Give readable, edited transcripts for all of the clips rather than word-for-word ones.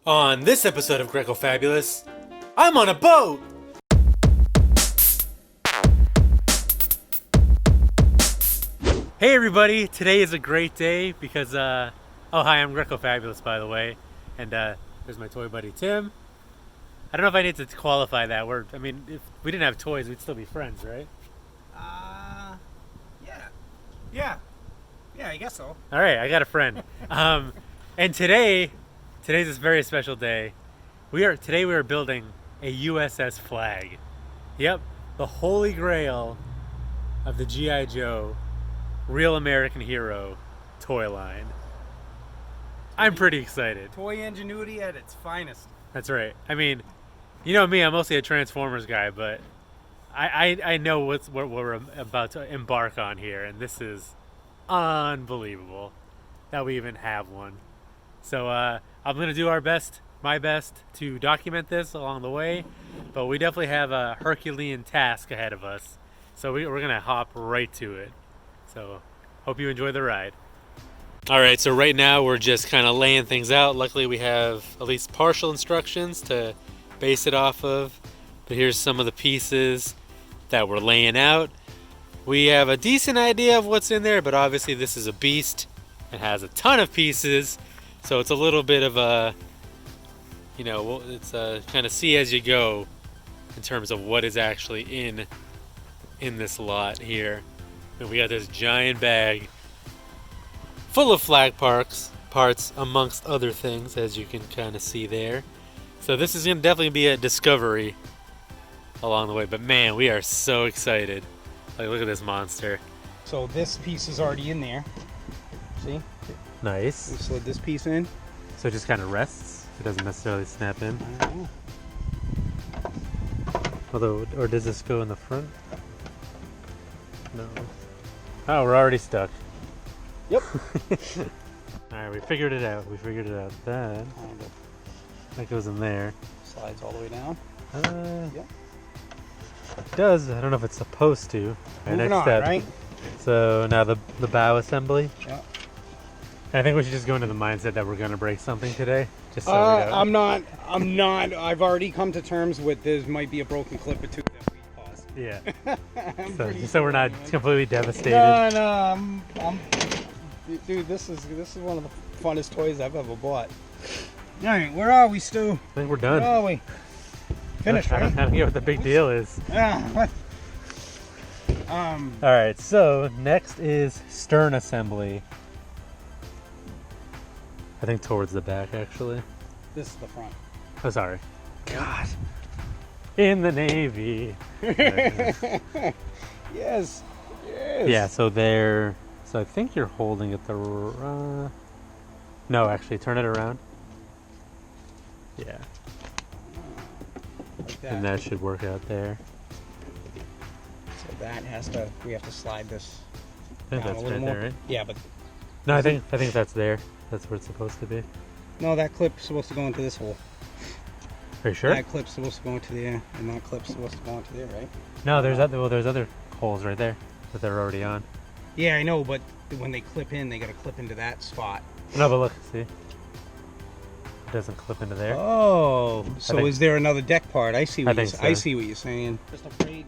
On this episode of Greco Fabulous, I'm on a boat! Hey everybody, today is a great day because, oh hi, I'm Greco Fabulous by the way, and there's my toy buddy Tim. I don't know if I need to qualify that word. I mean, if we didn't have toys, we'd still be friends, right? Yeah, I guess so. Alright, I got a friend. And today's this very special day. Today we are building a USS Flagg. Yep, the holy grail of the G.I. Joe Real American Hero toy line. I'm pretty excited. Toy ingenuity at its finest. That's right. I mean, you know me, I'm mostly a Transformers guy, but I know what we're about to embark on here, and this is unbelievable that we even have one. So I'm going to do my best to document this along the way, but we definitely have a Herculean task ahead of us. So we're going to hop right to it. So hope you enjoy the ride. All right, so right now we're just kind of laying things out. Luckily we have at least partial instructions to base it off of. But here's some of the pieces that we're laying out. We have a decent idea of what's in there, but obviously this is a beast. It has a ton of pieces, so it's a little bit of a, it's a kind of see as you go in terms of what is actually in this lot here. And we got this giant bag full of Flagg parts amongst other things, as you can kind of see there. So this is going to definitely be a discovery along the way, but man, we are so excited. Like, look at this monster. So this piece is already in there. See? Nice. We slid this piece in. So it just kind of rests. It doesn't necessarily snap in. Although, or does this go in the front? No. Oh, we're already stuck. Yep. Alright, we figured it out. That goes in there. Slides all the way down. Yep. It does. I don't know if it's supposed to. Moving on, right? So now the bow assembly. Yeah. I think we should just go into the mindset that we're going to break something today. Just so we don't. I'm not. I've already come to terms with there might be a broken clip or two that we paused. Yeah. so we're not completely devastated. No, dude, this is one of the funnest toys I've ever bought. All right, where are we, Stu? I think we're done. Where are we? Finished, right? I don't get what the big deal is. What? All right, so next is stern assembly. I think towards the back, actually. This is the front. Oh, sorry. God. In the Navy. Yes. Yeah, so there. So I think you're holding it the. No, actually, turn it around. Yeah. Like that. And that should work out there. So that we have to slide this I think down that's a little right more. there, right? Yeah, but No, I think that's there. That's where it's supposed to be. no, that clip's supposed to go into this hole. Are you sure? That clip's supposed to go into there, and that clip's supposed to go into there, right? No, there's other holes right there that they're already on. Yeah, I know, but when they clip in, they got to clip into that spot. No, but look, see, it doesn't clip into there. Oh, so think- is there another deck part? I see. I think so. I see what you're saying. Just afraid.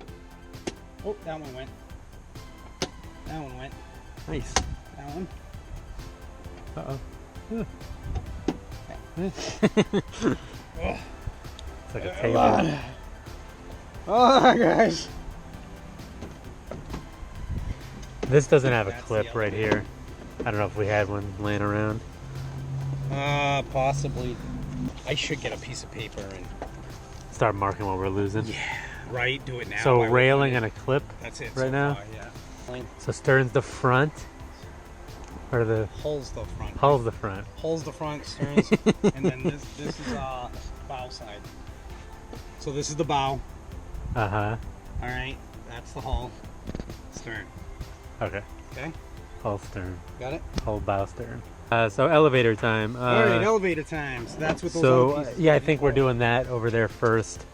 Oh, that one went. That one went. Nice. That one. Uh-oh. Oh. It's like a table. Oh, guys. This doesn't have a That's clip the right here. I don't know if we had one laying around. Possibly. I should get a piece of paper and. Start marking what we're losing. Yeah. Right. Do it now. So while we're railing doing and a clip. That's it. right so now? far, yeah. So stern's the front, or the Hulls the front. hull's the front. Hulls the front, sterns, and then this is bow side. So this is the bow. Uh huh. All right. That's the hull. Stern. Okay. Okay. Hull stern. Got it. Hull bow stern. So elevator time. All right. Elevator time. So that's what those. So other pieces yeah, I are think we're for. doing that over there first.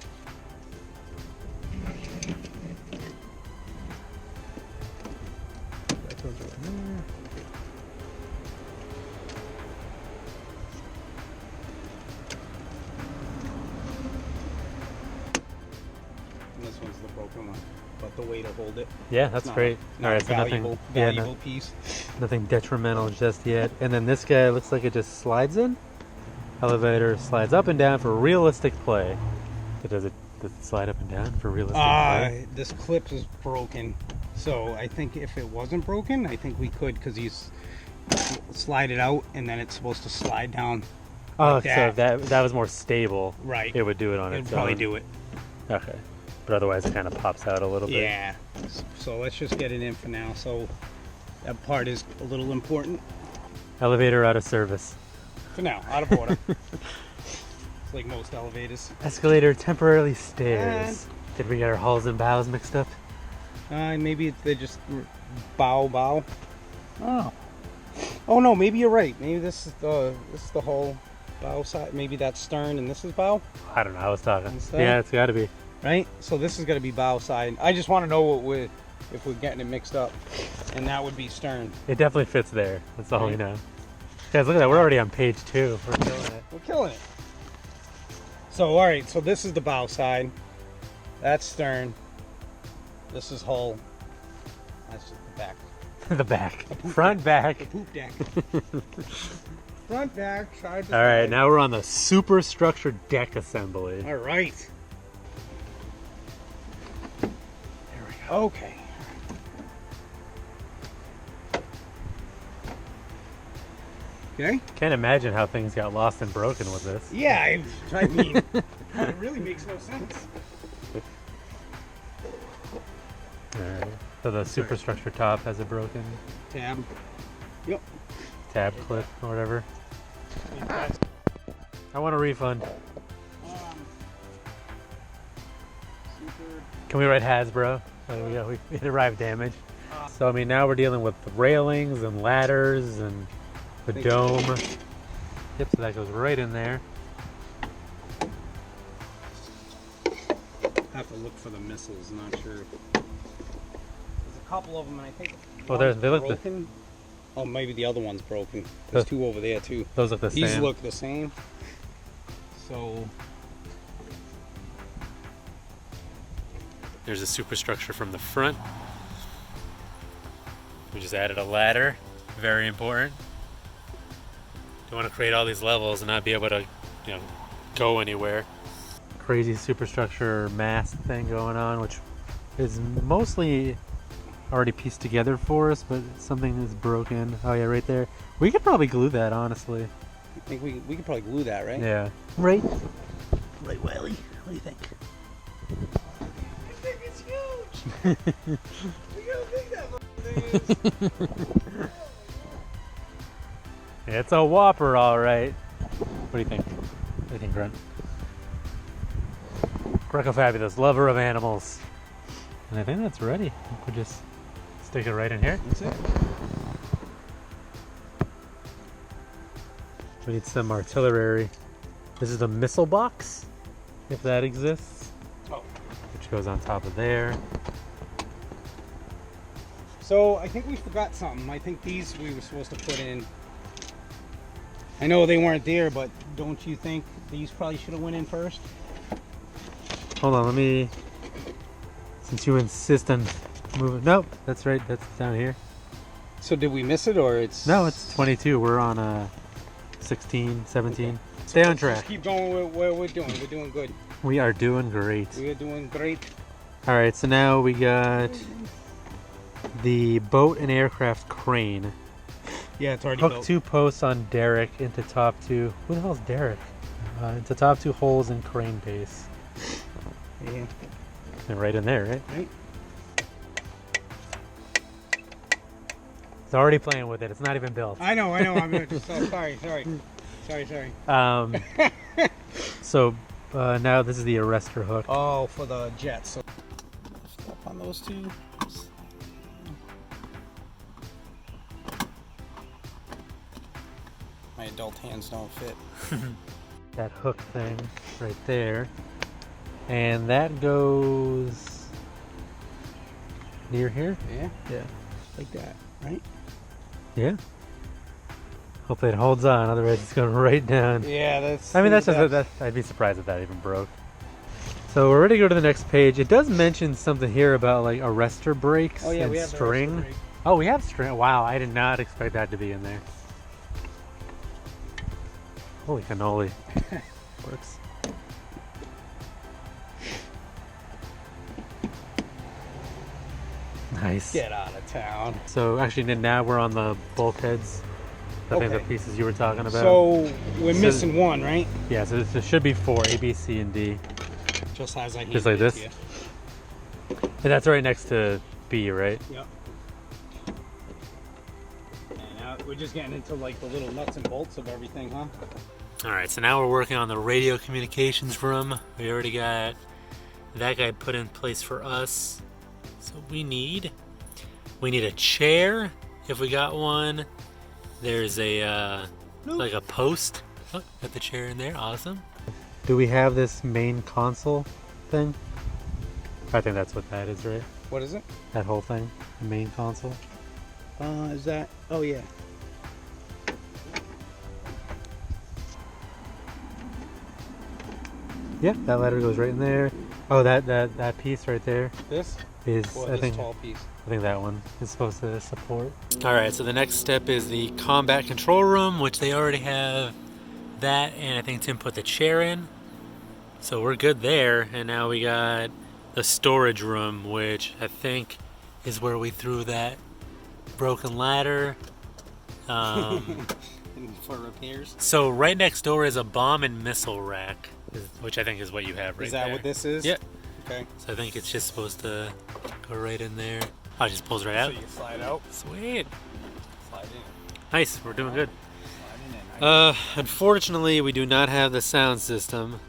one's the broken one, but the way to hold it. Yeah, that's great. Not All right, a so valuable piece. nothing detrimental just yet. And then this guy looks like it just slides in. Elevator slides up and down for realistic play. Does it slide up and down for realistic play? This clip is broken. So I think if it wasn't broken, I think we could, because you slide it out and then it's supposed to slide down. Oh, like so if that was more stable, right? It would do it on its own. It would probably do it. Okay, but otherwise it kind of pops out a little bit. Yeah. So let's just get it in for now. So that part is a little important. Elevator out of service. For now, out of order. It's like most elevators. Escalator temporarily stairs. Did we get our hulls and bows mixed up? Maybe they just bow. Oh. Oh no, maybe you're right. Maybe this is the whole bow side. Maybe that's stern and this is bow. I don't know. I was talking. Yeah, it's got to be. Right. So this is gonna be bow side. I just want to know if we're getting it mixed up, and that would be stern. It definitely fits there. That's all we know. Guys, look at that. We're already on page 2. We're killing it. We're killing it. So all right. So this is the bow side. That's stern. This is hull. That's just the back. The back. Front back. The poop deck. Front back. Side to All right, side. now we're on the superstructure deck assembly. All right. There we go. Okay. Okay. Can't imagine how things got lost and broken with this. Yeah, I mean, it really makes no sense. All right. So the superstructure top has a broken Tab. Yep. tab clip or whatever. I want a refund. Can we write Hasbro? We arrived damaged. So I mean, now we're dealing with railings and ladders and the dome. Yep, so that goes right in there. I have to look for the missiles. Not sure. There's a couple of them, and I think. Oh, they look broken. Oh, maybe the other one's broken. There's two over there too. Those look the same. These look the same. So. There's a superstructure from the front. We just added a ladder. Very important. Don't want to create all these levels and not be able to, go anywhere. Crazy superstructure mast thing going on, which is mostly already pieced together for us, but something is broken. Oh yeah, right there. We could probably glue that, honestly. I think we could probably glue that, right? Yeah. Right, Wiley. What do you think? I think it's huge. Look how big that thing is. It's a whopper, all right. What do you think? What do you think, Grunt? Greco Fabulous, lover of animals. And I think that's ready. I think we just stick it right in here. That's it. We need some artillery. This is the missile box, if that exists. Oh. Which goes on top of there. So I think we forgot something. I think these we were supposed to put in. I know they weren't there, but don't you think these probably should have went in first? Hold on, let me, since you insist on moving. Nope, that's right, that's down here. So did we miss it, or it's... No, it's 22. We're on 16, 17. Okay. Stay on track. Just keep going with what we're doing. We're doing good. We are doing great. We are doing great. All right, so now we got the boat and aircraft crane. Yeah, it's already Hook built. 2 posts on derrick into top 2. Who the hell's Derek? Into top 2 holes in crane base. Yeah. And right in there, right? Right. It's already playing with it. It's not even built. I know. I'm just sorry. So now this is the arrestor hook. Oh, for the jets. So up on those two. My adult hands don't fit. That hook thing right there. And that goes near here? Yeah. Yeah. Like that, right? Yeah. Hopefully it holds on, otherwise it's going right down. Yeah, that's... I mean, that's just... I'd be surprised if that even broke. So we're ready to go to the next page. It does mention something here about like arrestor brakes Oh yeah, and we have string. The brake. Oh, we have string. Wow, I did not expect that to be in there. Holy cannoli. Works. Nice. Get out of town. So actually now we're on the bulkheads. I think the Okay. pieces you were talking about. So we're missing one, right? Yeah, so there should be 4, A, B, C, and D. Just as I Just like handed it this? to you. And that's right next to B, right? Yep. And now we're just getting into like the little nuts and bolts of everything, huh? Alright, so now we're working on the radio communications room. We already got that guy put in place for us. So we need a chair if we got one. There's a like a post. Oh, got the chair in there. Awesome. Do we have this main console thing? I think that's what that is, right? What is it? That whole thing, the main console. Is that? Oh yeah. Yep, that ladder goes right in there. Oh, that piece right there This? is Or I this think tall piece? I think that one is supposed to support. All right, so the next step is the combat control room, which they already have that, and I think Tim put the chair in. So we're good there, and now we got the storage room, which I think is where we threw that broken ladder. For repairs? So right next door is a bomb and missile rack, which I think is what you have right Is that there. what this is? Yeah. Okay. So I think it's just supposed to go right in there. Oh, it just pulls right out. So you slide out. Sweet. Slide in. Nice, we're doing good. Slide in. Unfortunately, we do not have the sound system.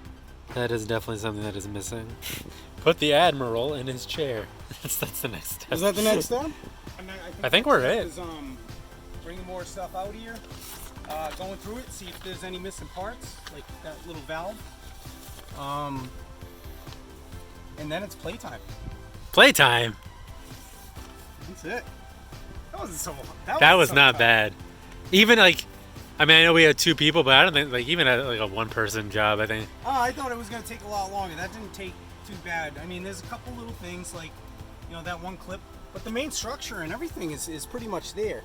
That is definitely something that is missing. Put the Admiral in his chair. that's the next step. Is that the next step? I think we're it. Is, bringing more stuff out here. Going through it, see if there's any missing parts, like that little valve. And then it's playtime. Playtime? That's it. That wasn't so. That was so not tough. bad. Even like, I mean, I know we had 2 people, but I don't think, like, even at like a 1-person job, I think. Oh, I thought it was gonna take a lot longer. That didn't take too bad. I mean, there's a couple little things like, you know, that one clip, but the main structure and everything is pretty much there.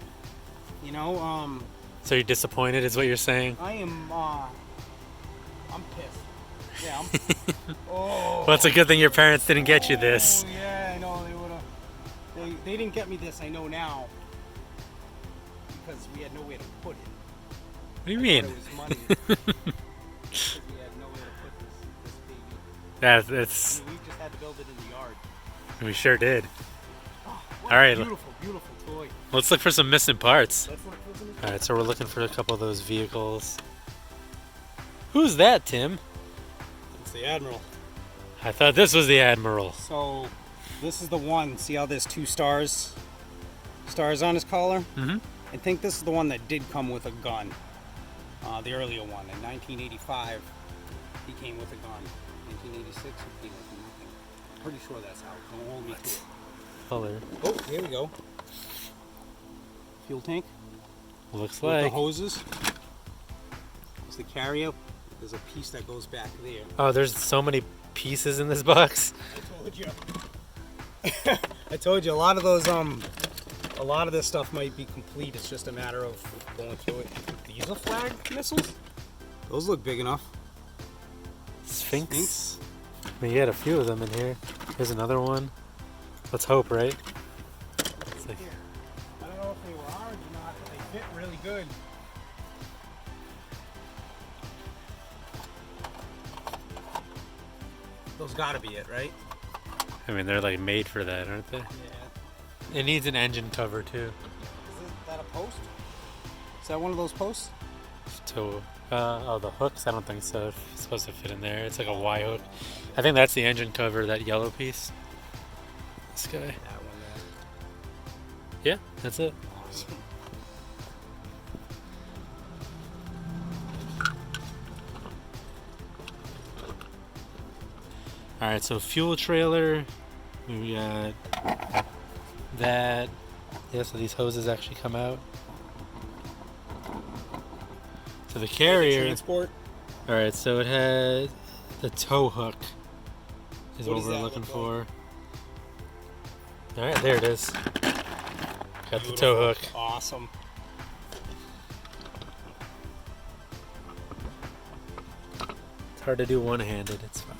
You know, So you're disappointed, is what you're saying? I am. I'm pissed. Yeah. Oh. Well, it's a good thing your parents didn't get you this. Oh, yeah, I know they would have. They didn't get me this. I know now. Because we had nowhere to put it. What do you mean? It was money. Because we had nowhere to put this baby. That's I mean, we just had to build it in the yard. we sure did. Oh, what All right. a beautiful, beautiful toy. Let's look for some missing parts. Let's look for some. All right, so we're looking for a couple of those vehicles. Who's that, Tim? It's the Admiral. I thought this was the Admiral. So, this is the one. See how there's 2 stars on his collar? Mm-hmm. I think this is the one that did come with a gun. The earlier one. In 1985, he came with a gun. 1986, he came with nothing. I'm pretty sure that's how. Don't hold me to it. Color. Oh, here we go. Fuel tank. Looks With the like. hoses. There's the carrier. There's a piece that goes back there. Oh, there's so many pieces in this box. I told you. I told you a lot of those a lot of this stuff might be complete. It's just a matter of going through it. These are Flagg missiles? Those look big enough. Sphinx. I mean, you had a few of them in here. Here's another one. Let's hope, right? It's like, I don't know if they were orange or not, but they fit really good. Those gotta be it, right? I mean, they're like made for that, aren't they? Yeah. It needs an engine cover too. Is that a post? Is that one of those posts? To oh, the hooks? I don't think so. It's supposed to fit in there. It's like a Y hook. I think that's the engine cover. That yellow piece. This guy. That one there. Yeah, that's it. Awesome. All right, so fuel trailer. We got that. Yeah, so these hoses actually come out. So the carrier. Transport. All right, so it has the tow hook. is What what does we're that looking look for. All right, there it is. Got the tow hook. Awesome. It's hard to do one-handed. It's fine.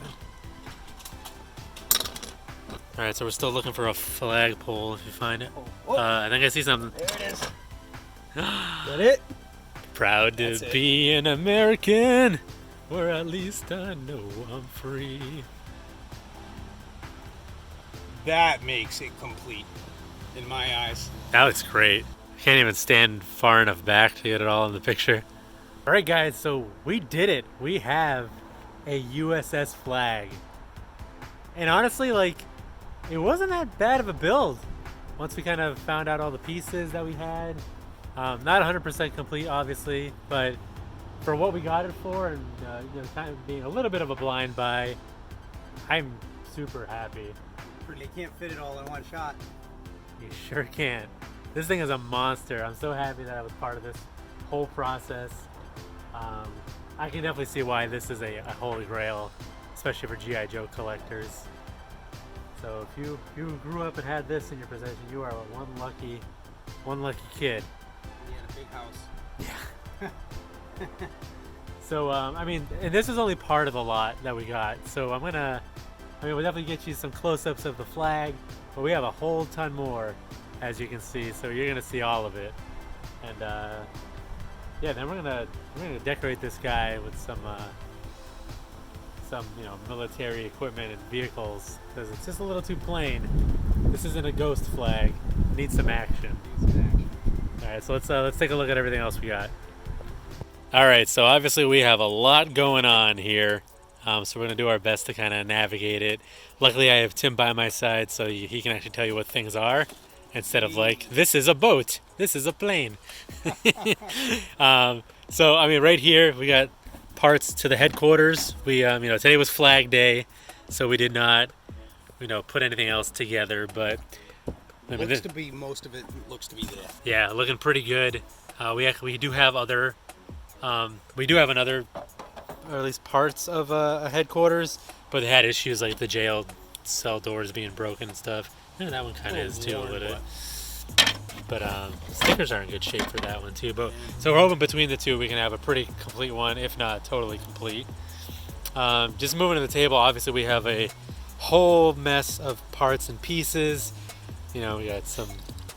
All right, so we're still looking for a flagpole. If you find it, I think I see something. There it is. Is that it? Proud to That's it. be an American, or at least I know I'm free. That makes it complete in my eyes. That looks great. I can't even stand far enough back to get it all in the picture. All right, guys, so we did it. We have a USS Flagg. And honestly, like, it wasn't that bad of a build once we kind of found out all the pieces that we had. Not 100% complete, obviously, but for what we got it for, and kind of being a little bit of a blind buy, I'm super happy. You can't fit it all in one shot. You sure can. This thing is a monster. I'm so happy that I was part of this whole process. I can definitely see why this is a holy grail, especially for G.I. Joe collectors. So if you grew up and had this in your possession, you are one lucky kid. We had a big house. Yeah. So I mean, and this is only part of the lot that we got. So we'll definitely get you some close-ups of the flag, but we have a whole ton more, as you can see. So you're gonna see all of it, and yeah, then we're gonna decorate this guy with some military equipment and vehicles, because it's just a little too plain. This isn't a ghost flag. It needs some action. All right, so let's take a look at everything else we got. All right, so obviously we have a lot going on here. So we're going to do our best to kind of navigate it. Luckily, I have Tim by my side, so he can actually tell you what things are, instead of like, this is a boat, this is a plane. So, I mean, right here, we got parts to the headquarters. We, today was Flag Day, so we did not, put anything else together, but... most of it looks to be there. Yeah, looking pretty good. We do have other... we do have another... or at least parts of a headquarters, but they had issues like the jail cell doors being broken and stuff. Yeah, that one kind of is too a little bit. But stickers are in good shape for that one too. But so we're hoping between the two we can have a pretty complete one, if not totally complete. Just moving to the table, obviously we have a whole mess of parts and pieces. We got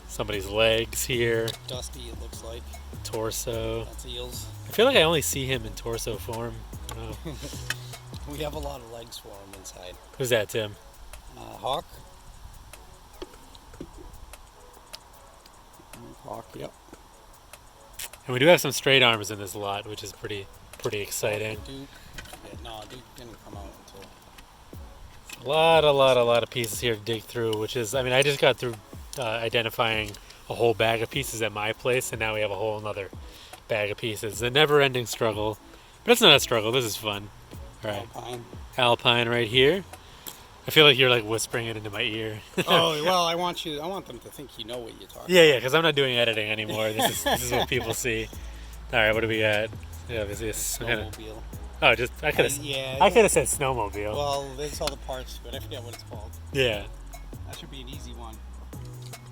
somebody's legs here. Dusty, it looks like. Torso. That's eels. I feel like I only see him in torso form. We have a lot of legs for him inside. Who's that, Tim? Hawk. Hawk, yep. And we do have some straight arms in this lot, which is pretty exciting. Duke. Yeah, no, Duke didn't come out until... A lot of pieces here to dig through, which is, I mean, I just got through identifying a whole bag of pieces at my place, and now we have a whole another bag of pieces. A never-ending struggle. But it's not a struggle, this is fun. All right. Alpine right here. I feel like you're like whispering it into my ear. Oh, well, I want them to think you know what you're talking Yeah, because I'm not doing editing anymore. This is what people see. All right, what do we got? Yeah, this is Snowmobile. I could have said snowmobile. Well, there's all the parts, but I forget what it's called. Yeah. That should be an easy one.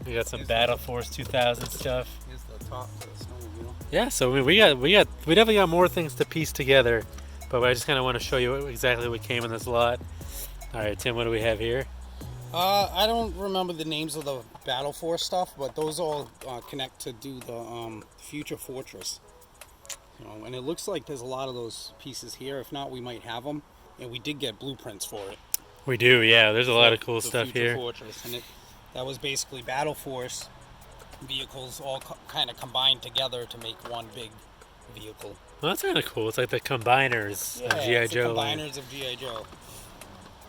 We got some Battle Force 2000 stuff. Here's the top for the snowmobile. Yeah, so we definitely got more things to piece together, but I just kind of want to show you exactly what came in this lot. All right, Tim, what do we have here? I don't remember the names of the Battle Force stuff, but those all connect to do the Future Fortress. And it looks like there's a lot of those pieces here. If not, we might have them. And we did get blueprints for it. We do, yeah. There's a lot of cool stuff Future here. Fortress, and that was basically Battle Force vehicles all kind of combined together to make one big vehicle. Well, that's kind of cool. It's like the combiners of G.I. Joe. The combiners of G.I. Joe.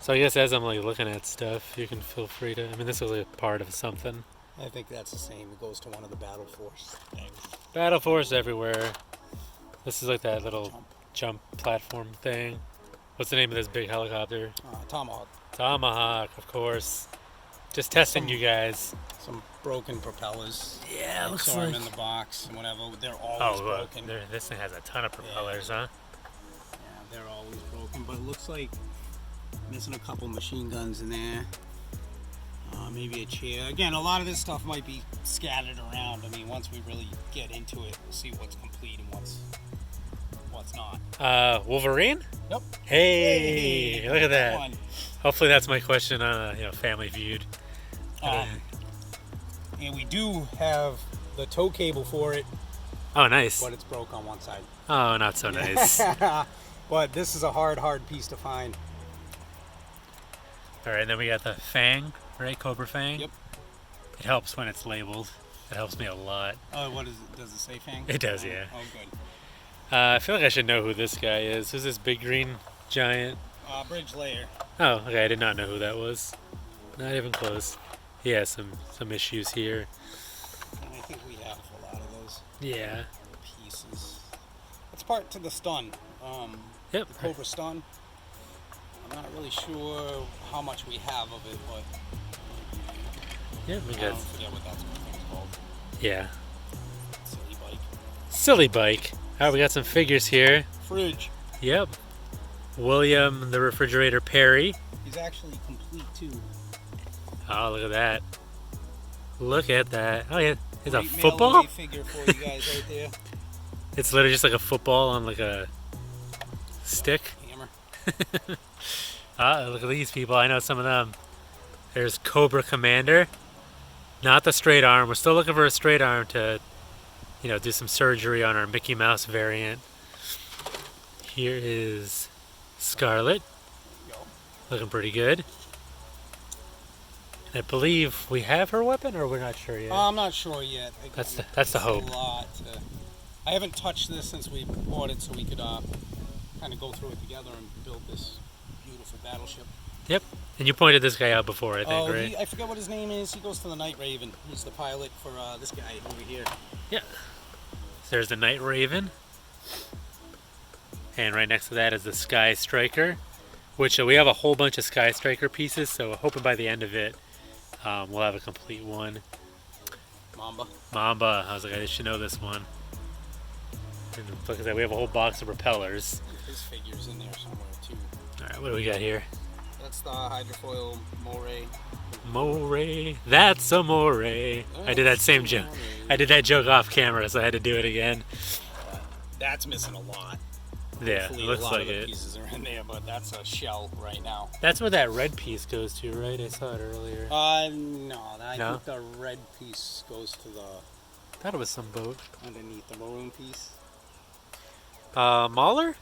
So I guess as I'm like looking at stuff, you can feel free to. I mean, this is like part of something. I think that's the same. It goes to one of the Battle Force things. Battle Force everywhere. This is like that little jump platform thing. What's the name of this big helicopter? Tomahawk. Tomahawk, of course. Just testing you guys. Some broken propellers. Yeah, looks saw like. them in the box and whatever. They're always broken. This thing has a ton of propellers, huh? Yeah, they're always broken. But it looks like Missing a couple machine guns in there. Maybe a chair. Again, a lot of this stuff might be scattered around. I mean, once we really get into it, we'll see what's complete and what's not. Wolverine? Yep. Hey, look at that. One. Hopefully that's my question on Family Feud. And we do have the tow cable for it, Oh, nice. but it's broke on one side. Oh, not so nice. But this is a hard piece to find. All right, and then we got the Fang, right? Cobra Fang. Yep. It helps when it's labeled. It helps me a lot. Oh, what is it? Does it say Fang? It does, yeah. Oh, good. I feel like I should know who this guy is. Who's this big green giant? Bridge layer. Oh, okay. I did not know who that was. Not even close. He has some issues here. And I think we have a lot of those Yeah. pieces. It's part to the stun. Yep. The Cobra stun. I'm not really sure how much we have of it, but Yeah, we I got. don't forget what that's called. Yeah. Silly bike. Silly bike. All right, we got some figures here. Fridge. Yep. William the Refrigerator Perry. He's actually complete too. Oh, look at that. Look at that. Oh, yeah. It's a Great mail football? away figure for you guys right there. It's literally just like a football on like a stick. Hammer. Look at these people. I know some of them. There's Cobra Commander. Not the straight arm. We're still looking for a straight arm to, do some surgery on our Mickey Mouse variant. Here is Scarlet. Go. Looking pretty good. And I believe we have her weapon, or we're not sure yet. I'm not sure yet. That's the It's hope. A lot. I haven't touched this since we bought it, so we could kind of go through it together and build this beautiful battleship. Yep. And you pointed this guy out before, I think, right? I forget what his name is. He goes to the Night Raven. He's the pilot for this guy over here. Yeah. So there's the Night Raven. And right next to that is the Sky Striker, which we have a whole bunch of Sky Striker pieces, so hoping by the end of it, we'll have a complete one. Mamba. I was like, I should know this one. And look at that, we have a whole box of propellers. His figure's in there somewhere too. All right, what do we got here? That's the hydrofoil moray. Moray. That's a moray. I did that same joke. I did that joke off camera, so I had to do it again. That's missing a lot. Yeah, Hopefully looks a lot like of the it. pieces are in there, but that's a shell right now. That's where that red piece goes to, right? I saw it earlier. No. I No? think the red piece goes to the Thought it was some boat. underneath the maroon piece. Mauler?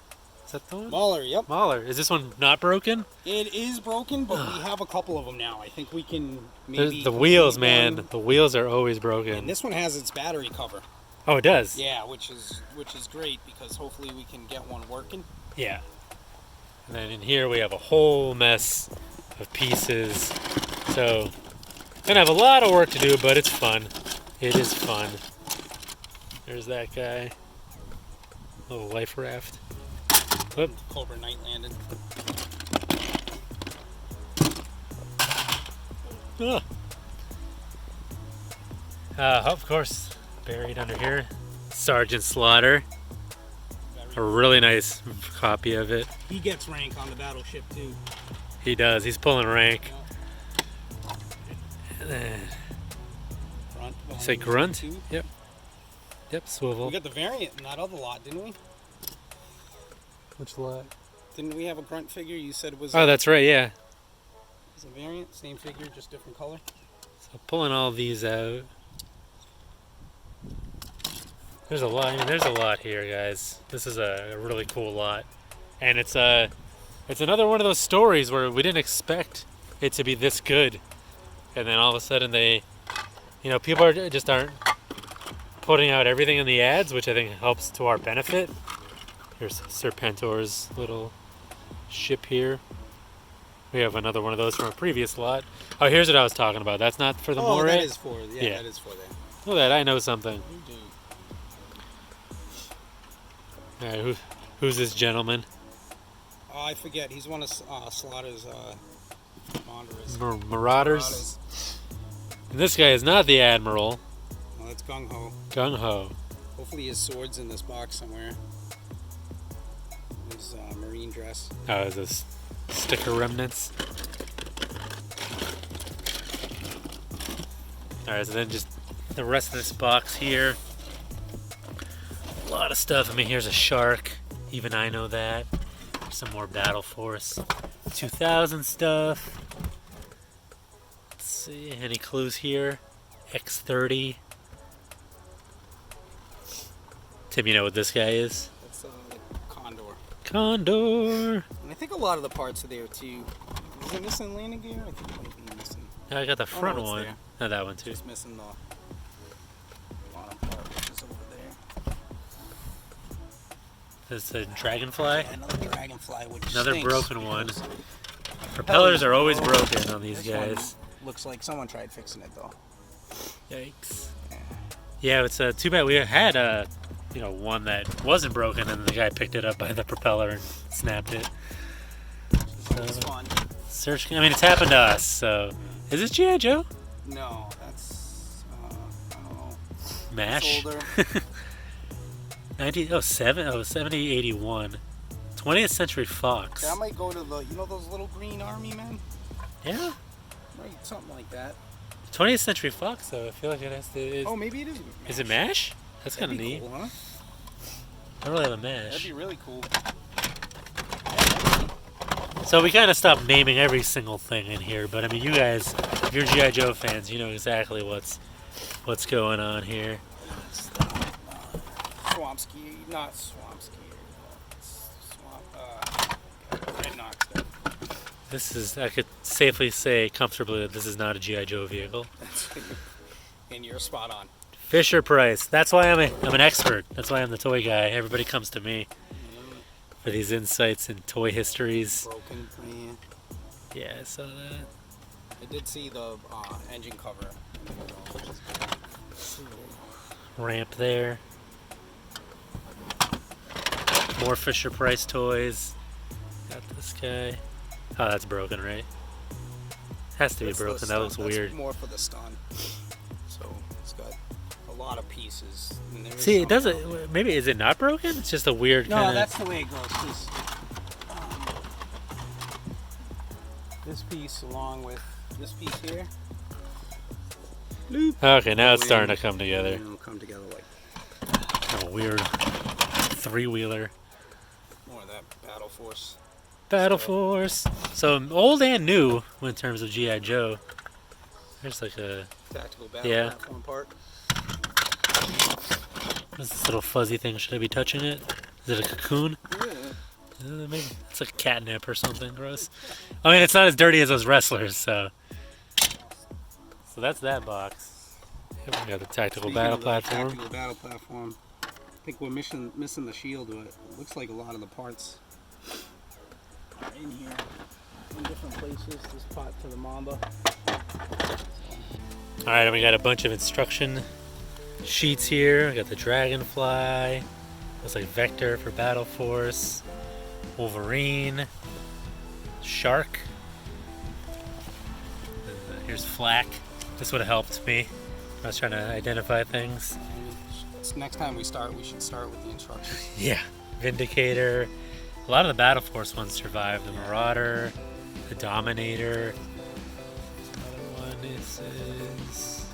Is that the one? Mauler, yep. Mauler. Is this one not broken? It is broken, but we have a couple of them now. I think we can There's maybe the wheels, complete man. one. The wheels are always broken. And this one has its battery cover. Oh, it does? Yeah, which is great because hopefully we can get one working. Yeah. And then in here we have a whole mess of pieces. So, gonna have a lot of work to do, but it's fun. It is fun. There's that guy. Little life raft. Whoop. Cobra Night landed. Of course, buried under here, Sergeant Slaughter. A really nice copy of it. He gets rank on the battleship too. He does. He's pulling rank. Grunt. Say grunt? Too. Yep. Yep, swivel. We got the variant in that other lot, didn't we? Which lot? Didn't we have a grunt figure? You said it was. Oh, that's right, yeah. It's a variant, same figure, just different color. So pulling all these out. There's a lot. I mean, there's a lot here, guys. This is a really cool lot, and it's another one of those stories where we didn't expect it to be this good, and then all of a sudden people aren't putting out everything in the ads, which I think helps to our benefit. Here's Serpentor's little ship here. We have another one of those from a previous lot. Oh, here's what I was talking about. That's not for the Moray? That is for, Yeah. That is for that. Look at that, I know something. You do. All right, who's this gentleman? I forget. He's one of Slaughter's Wanderers. Marauders? And this guy is not the Admiral. Well, that's Gung Ho. Gung Ho. Hopefully his sword's in this box somewhere. His marine dress. Oh, is this sticker remnants. Alright, so then just the rest of this box here. A lot of stuff. I mean, here's a shark. Even I know that. Some more Battle Force 2000 stuff. Let's see, any clues here? X30. Tim, you know what this guy is? That's Condor. Condor. And I think a lot of the parts are there too. Is it missing landing gear? I think it might be missing. I got the front it's one. there. No, that one too. Just missing the bottom part, which is over there. This is a Dragonfly. Yeah, another Dragonfly, which Another stinks broken one. because Propellers are always broken on these this one guys. looks like someone tried fixing it though. Yikes. Yeah, it's too bad. We had one that wasn't broken, and the guy picked it up by the propeller and snapped it. It's fun. Search. I mean, it's happened to us. So, is this G.I. Joe? No, that's I don't know. MASH. It's older. 70, 81. 20th Century Fox. That might go to the those little green army men. Yeah. Right, something like that. 20th Century Fox, though. I feel like it has to. Oh, maybe it is. Is it MASH? That's kind of neat. Cool, huh? I don't really have a MASH. That'd be really cool. So we kind of stopped naming every single thing in here, but I mean, you guys, if you're G.I. Joe fans, you know exactly what's going on here. Swamp ski, not swamp ski. Red Knox stuff. This is, I could safely say comfortably that this is not a G.I. Joe vehicle. And you're spot on. Fisher Price. That's why I'm an expert. That's why I'm the toy guy. Everybody comes to me for these insights and toy histories. Broken man. Yeah, I saw that. I did see the engine cover. Ramp there. More Fisher Price toys. Got this guy. Oh, that's broken, right? Has to be broken. That looks weird. That's more for the stun. So it's got a lot of pieces. And there is See, it some- doesn't. Maybe is it not broken? It's just a weird No, kind of. that's the way it goes. This piece along with this piece here. Loop. Okay, now it's starting to come together. And it'll come together like A weird three-wheeler. more of that Battle Force. Battle Force. So old and new in terms of G.I. Joe. There's like a. Tactical battle Yeah. platform part. What's this little fuzzy thing? Should I be touching it? Is it a cocoon? Yeah. Maybe it's like catnip or something gross. I mean, it's not as dirty as those wrestlers, so. So that's that box. Yep, we got the tactical Speaking battle of the platform. Tactical battle platform. I think we're missing the shield, but it looks like a lot of the parts are in here in different places. This pot for the Mamba. All right, and we got a bunch of instruction sheets here. We got the Dragonfly. Looks like Vector for Battle Force. Wolverine. Shark. Here's Flak. This would have helped me. I was trying to identify things. Next time we start, we should start with the instructions. Yeah. Vindicator. A lot of the Battle Force ones survived. The Marauder. The Dominator. Another one is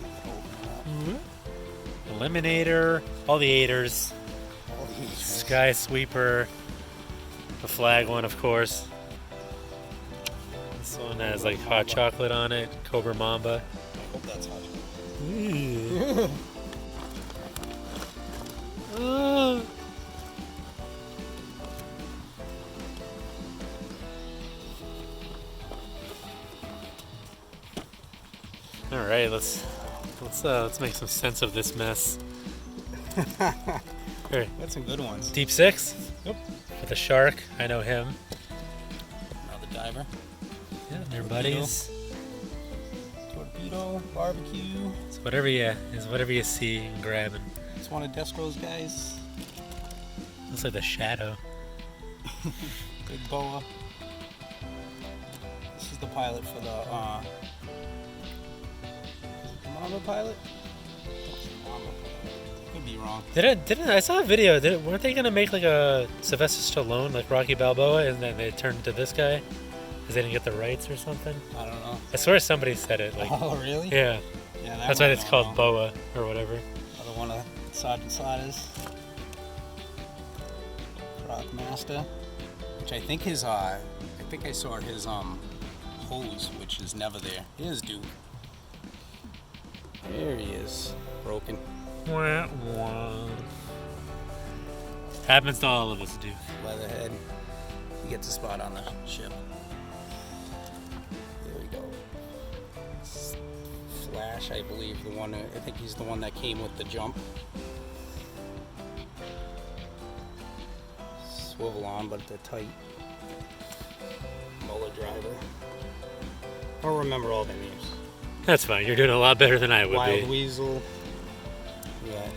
Eliminator. All the Aiders. All these. Sky Sweeper. The Flag one, of course. This one has like hot chocolate on it. Cobra Mamba. I hope that's hot. Ah. All right, let's make some sense of this mess. Here, That's some good ones. Deep Six. Yep. With the shark, I know him. Another diver. Yeah, they're buddies. Torpedo, barbecue. It's whatever you see, you can grab and. It's one of Destro's guys. Looks like the Shadow. Big boa. This is the pilot for the Mamba pilot. Could be wrong. Didn't I saw a video? Weren't they gonna make like a Sylvester Stallone, like Rocky Balboa, and then they turned to this guy? Because they didn't get the rights or something. I don't know. I swear somebody said it. Like, Oh, really? yeah. Yeah, That's why it's called Boa or whatever. Another one of Sergeant Sliders. Rock Master. Which I think his, I think I saw his, hose, which is never there. Here's Duke. There he is. Broken. Wah, wah. Happens to all of us, Duke. Leatherhead. He gets a spot on the ship. There we go. Flash, I believe, I think he's the one that came with the jump. Swivel on, but they're tight. Muller driver. I don't remember all their names. That's fine. You're doing a lot better than I would Wild be. Weasel. Yeah.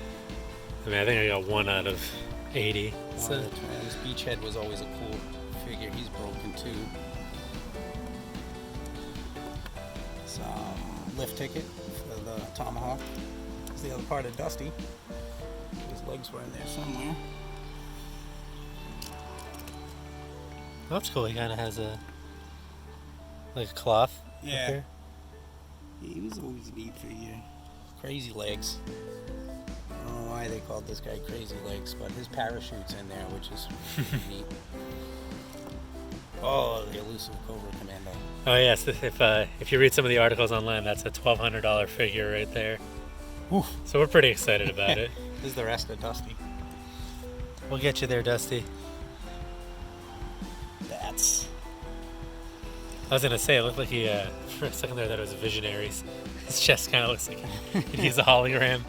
I mean, I think I got 1 out of 80. One So. of the twins. Beachhead was always a cool figure. He's broken too. Some lift ticket for the Tomahawk. It's the other part of Dusty. His legs were in there somewhere. That's cool. He kind of has a like a cloth. Yeah. Up here. He was always a neat figure. Crazy legs. I don't know why they called this guy Crazy Legs, but his parachute's in there, which is neat. Oh, the elusive Cobra Commando. Oh yes. If you read some of the articles online, that's a $1,200 figure right there. Oof. So we're pretty excited about it. This is the rest of Dusty. We'll get you there, Dusty. That's I was gonna say it looked like he for a second there that it was Visionaries. His chest kind of looks like he's a hologram.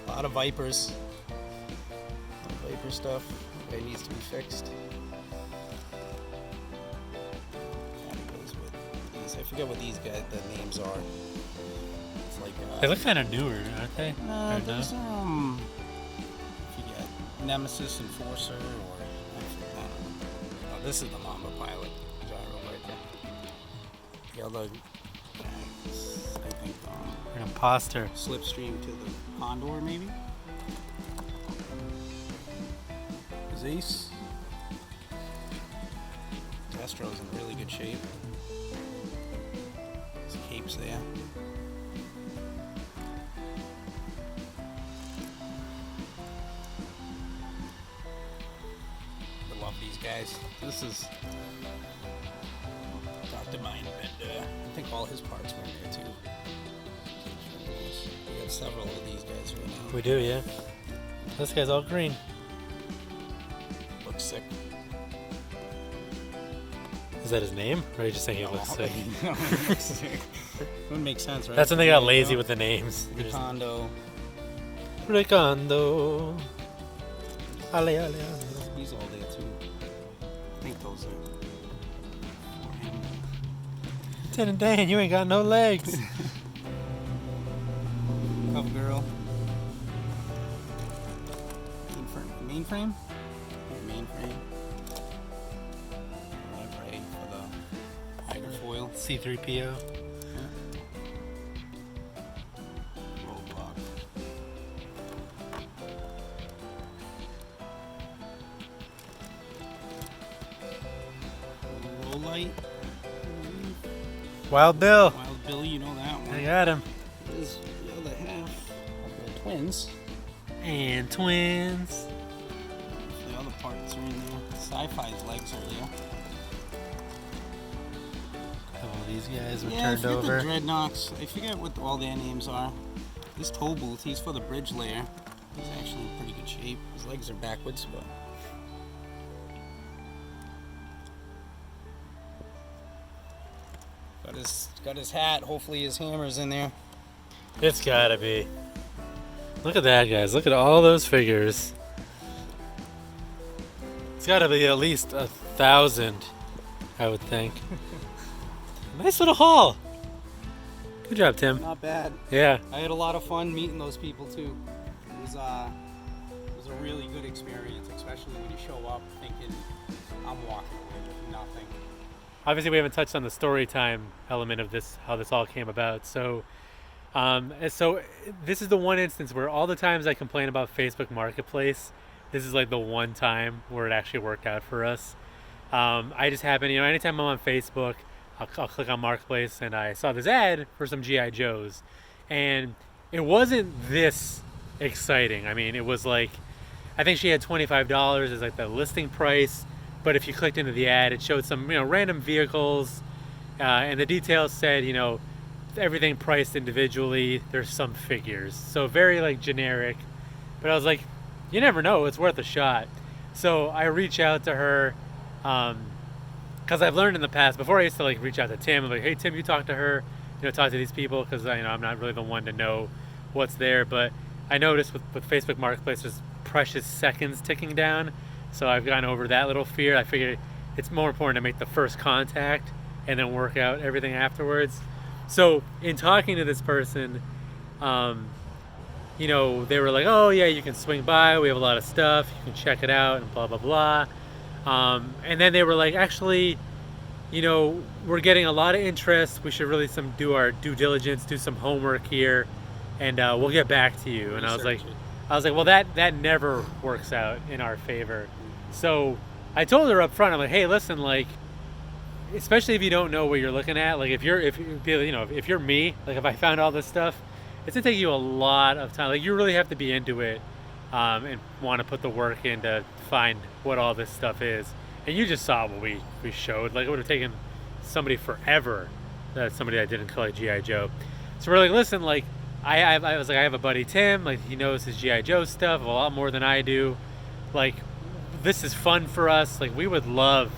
a lot of Vipers. A lot of Viper stuff. It needs to be fixed. Kind of goes with these. I forget what these guys, the names are. It's like They look kind of newer, aren't they? Or there's I forget, Nemesis Enforcer or I forget. Oh, this is the Mamba Pilot. Gyro Breaker. The other guys, I think An imposter. Slipstream to the Condor maybe. Zeus. Destro's in really good shape. His cape's there. I love these guys. This is Dr. Mindbender. I think all his parts were in there too. We got several of these guys right now. We do, yeah. This guy's all green. Looks sick. Is that his name? Or are you just saying he looks sick? No, he looks sick. Wouldn't make sense, right? That's when they got lazy with the names. Ricondo. Ricondo. Ale, ale, ale. He's all there too. I think those are for him. Lieutenant Dan, you ain't got no legs. Cover girl. Mainframe? Yeah, mainframe. Right for the hydrofoil. C3PO. Roadblock. Low light. Wild Bill. Wild Billy, you know that one. I got him. Here's the other half of the twins. And twins. The other parts are in there. Sci-Fi's legs are there. Couple of these guys were Yeah, I turned forget over. the Dreadnoks. I forget what all their names are. This toll booth, he's for the bridge layer. He's actually in pretty good shape. His legs are backwards, but... Got his hat. Hopefully his hammer's in there. It's gotta be. Look at that, guys. Look at all those figures. It's gotta be at least 1,000, I would think. Nice little haul. Good job, Tim. Not bad. Yeah. I had a lot of fun meeting those people too. It was a really good experience, especially when you show up thinking I'm walking away with nothing. Obviously, we haven't touched on the story time element of this, how this all came about. So this is the one instance where all the times I complain about Facebook Marketplace, this is like the one time where it actually worked out for us. I just happened, anytime I'm on Facebook, I'll click on Marketplace, and I saw this ad for some GI Joes, and it wasn't this exciting. I mean, it was like, I think she had $25 as like the listing price, but if you clicked into the ad, it showed some random vehicles, and the details said everything priced individually. There's some figures, so very like generic. But I was like, you never know, it's worth a shot. So I reach out to her, because I've learned in the past. Before I used to like reach out to Tim, I'm like, hey Tim, you talk to her, talk to these people, because I'm not really the one to know what's there. But I noticed with Facebook Marketplace, there's precious seconds ticking down. So I've gotten over that little fear. I figured it's more important to make the first contact and then work out everything afterwards. So in talking to this person, they were like, oh yeah, you can swing by, we have a lot of stuff, you can check it out, and blah blah blah. And then they were like, actually, we're getting a lot of interest, we should really do our due diligence, do some homework here, and we'll get back to you. And I was like, well, that never works out in our favor. So I told her up front, I'm like, hey, listen, like, especially if you don't know what you're looking at, like if you're me, like if I found all this stuff, it's gonna take you a lot of time. Like you really have to be into it, and want to put the work in to find what all this stuff is. And you just saw what we showed. Like it would have taken somebody forever. That's somebody that didn't collect GI Joe. So we're like, listen, like I was like, I have a buddy Tim, like he knows his GI Joe stuff a lot more than I do. Like this is fun for us. Like we would love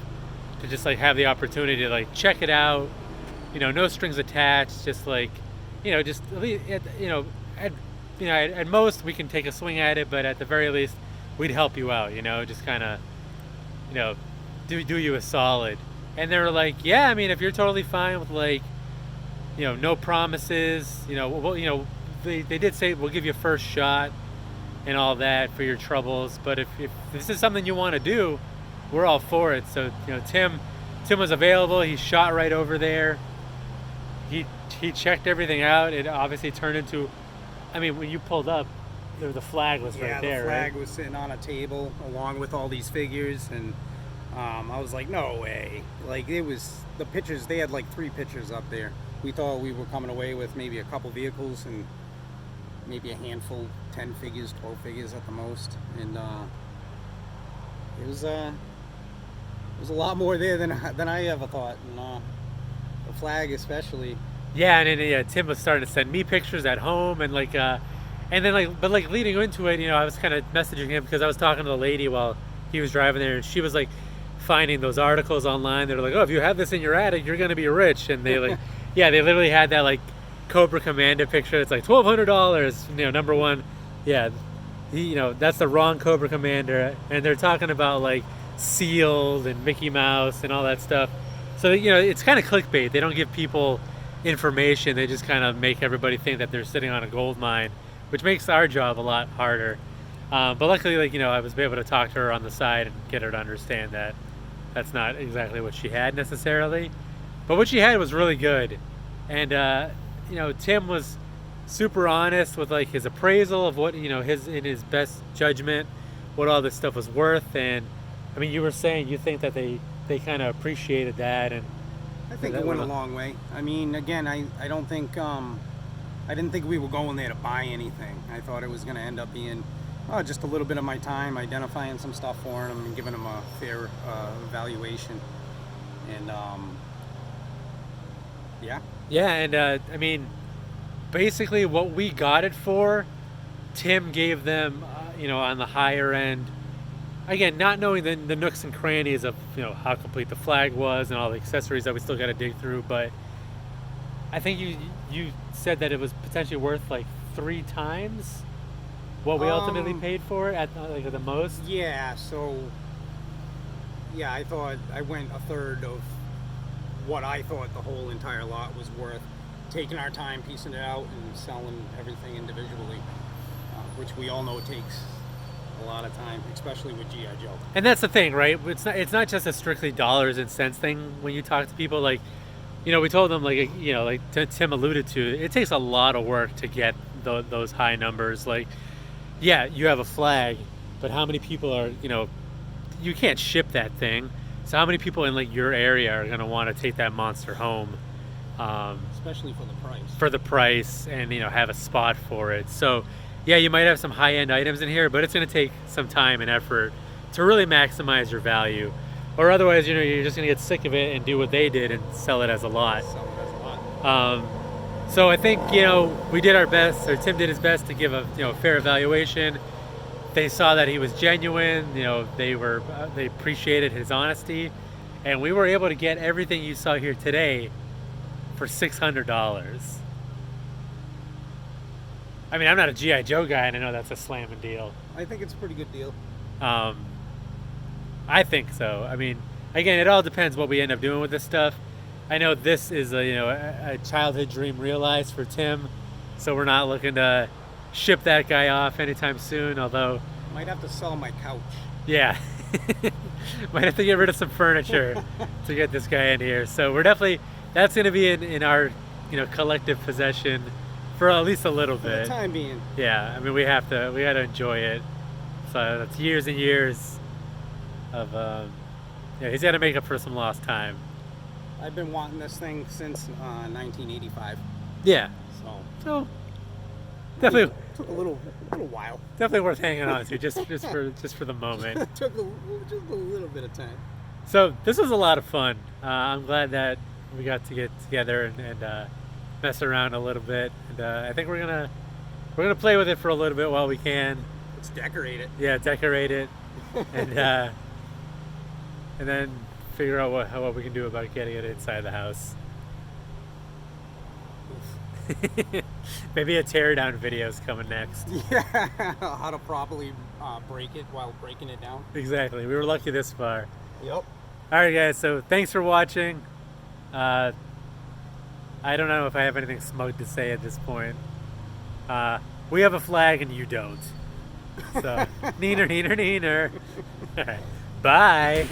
to just like have the opportunity to like check it out. No strings attached. Just like, just at most we can take a swing at it, but at the very least we'd help you out. Just kind of, do you a solid. And they were like, yeah, I mean, if you're totally fine with like, no promises, they did say we'll give you a first shot and all that for your troubles. But if this is something you want to do, we're all for it. So, Tim was available. He shot right over there. He checked everything out. It obviously turned into, I mean, when you pulled up, the flag was right there, the flag right? was sitting on a table along with all these figures, and I was like, no way. Like it was the pictures. They had like 3 pictures up there. We thought we were coming away with maybe a couple vehicles and maybe a handful, 10 figures, 12 figures at the most, and it was a lot more there than I ever thought, and the flag especially. Yeah, and then Tim was starting to send me pictures at home, and like, and then like, but like leading into it, I was kind of messaging him because I was talking to the lady while he was driving there, and she was like finding those articles online. They're like, oh, if you have this in your attic, you're gonna be rich, and they like, yeah, they literally had that like Cobra Commander picture. It's like $1,200, number one. Yeah, that's the wrong Cobra Commander, and they're talking about like Sealed and Mickey Mouse and all that stuff. So it's kind of clickbait. They don't give people information. They just kind of make everybody think that they're sitting on a gold mine, which makes our job a lot harder. But luckily, like I was able to talk to her on the side and get her to understand that that's not exactly what she had necessarily, but what she had was really good. And Tim was super honest with like his appraisal of what in his best judgment what all this stuff was worth. And I mean, you were saying you think that they kind of appreciated that, and I think it went a long way. I mean, again, I don't think I didn't think we were going there to buy anything. I thought it was going to end up being just a little bit of my time identifying some stuff for him and giving him a fair evaluation. And yeah, and I mean, basically what we got it for, Tim gave them on the higher end. Again, not knowing the nooks and crannies of how complete the flag was and all the accessories that we still got to dig through, but I think you said that it was potentially worth like 3 times what we ultimately paid for it at like the most. Yeah, so yeah, I thought I went a third of what I thought the whole entire lot was worth, taking our time piecing it out and selling everything individually, which we all know takes a lot of time, especially with GI Joe. And that's the thing, right? It's not just a strictly dollars and cents thing when you talk to people. Like, we told them, like, like Tim alluded to, it takes a lot of work to get those high numbers. Like, yeah, you have a flag, but how many people are, you can't ship that thing. So how many people in like your area are gonna want to take that monster home? Especially for the price. For the price, and have a spot for it. So yeah, you might have some high-end items in here, but it's gonna take some time and effort to really maximize your value, or otherwise you're just gonna get sick of it and do what they did and sell it as a lot. So I think we did our best, or Tim did his best to give a fair evaluation. They saw that he was genuine. They appreciated his honesty, and we were able to get everything you saw here today for $600. I mean, I'm not a G.I. Joe guy, and I know that's a slamming deal. I think it's a pretty good deal. I think so. I mean, again, it all depends what we end up doing with this stuff. I know this is a childhood dream realized for Tim, so we're not looking to ship that guy off anytime soon, although... Might have to sell my couch. Yeah. Might have to get rid of some furniture to get this guy in here. So we're definitely... That's going to be in our collective possession for at least a little bit. For the time being. Yeah, I mean, we got to enjoy it. So that's years and years of... he's got to make up for some lost time. I've been wanting this thing since 1985. Yeah. So definitely took a little while. Definitely worth hanging on to just for the moment. Took just a little bit of time. So this was a lot of fun. I'm glad that we got to get together and mess around a little bit. And I think we're gonna play with it for a little bit while we can. Let's decorate it. Yeah, decorate it, and then figure out what we can do about getting it inside the house. Maybe a teardown video is coming next. Yeah, how to properly break it while breaking it down. Exactly. We were lucky this far. Yep. All right, guys. So thanks for watching. I don't know if I have anything smug to say at this point. We have a flag and you don't. So, neener, neener, neener. All right. Bye.